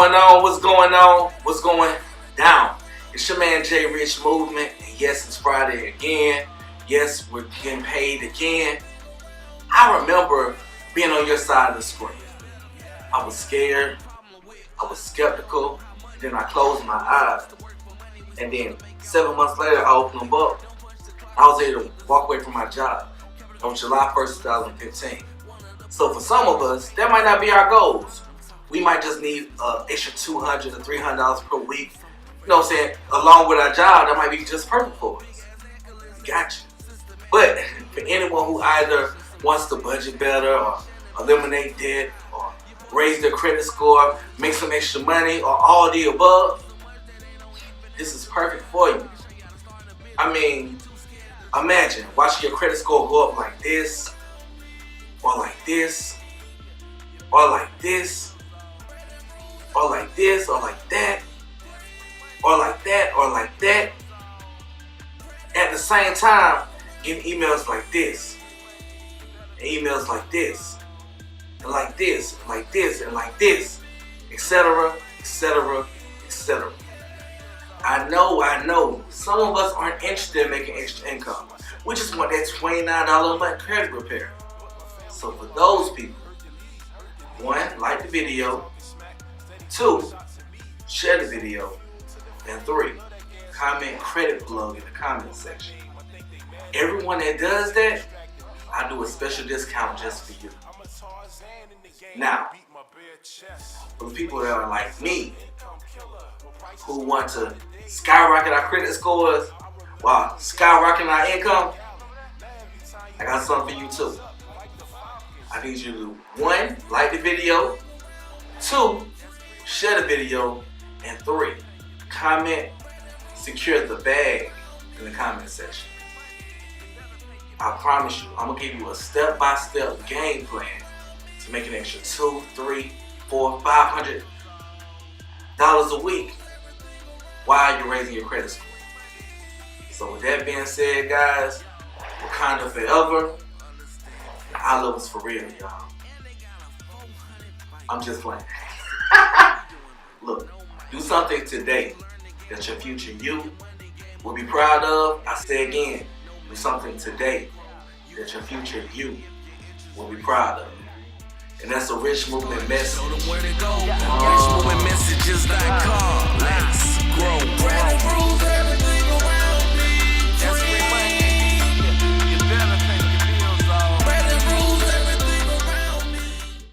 going on? What's going on? What's going down? It's your man J Rich Movement, and yes, it's Friday again. Yes, we're getting paid again. I remember being on your side of the screen. I was scared. I was skeptical. Then I closed my eyes, and then 7 months later, I opened them up. I was able to walk away from my job on July 1st, 2015. So for some of us, that might not be our goals. We might just need an extra $200 to $300 per week. You know what I'm saying? Along with our job, that might be just perfect for us. Gotcha. But for anyone who either wants to budget better or eliminate debt or raise their credit score, make some extra money, or all the above, this is perfect for you. I mean, imagine watching your credit score go up like this, or like this, or like this, or like this, or like that, or like that, or like that. At the same time, getting emails like this, and emails like this, and like this, and like this, and like this, etc., etc., etc. I know, some of us aren't interested in making extra income. We just want that $29 a month credit repair. So for those people, 1, like the video, 2, share the video, and 3, comment credit plug in the comment section. Everyone that does that, I do a special discount just for you. Now, for the people that are like me, who want to skyrocket our credit scores while skyrocketing our income, I got something for you too. I need you to 1, like the video, 2, share the video, and 3, comment secure the bag in the comment section. I promise you, I'm gonna give you a step-by-step game plan to make an extra $200, $300, $400, $500 a week while you're raising your credit score. So with that being said, guys, Wakanda forever. I love us for real, y'all. I'm just playing. Look, do something today that your future you will be proud of. I say again, do something today that your future you will be proud of. And that's a Rich Movement message.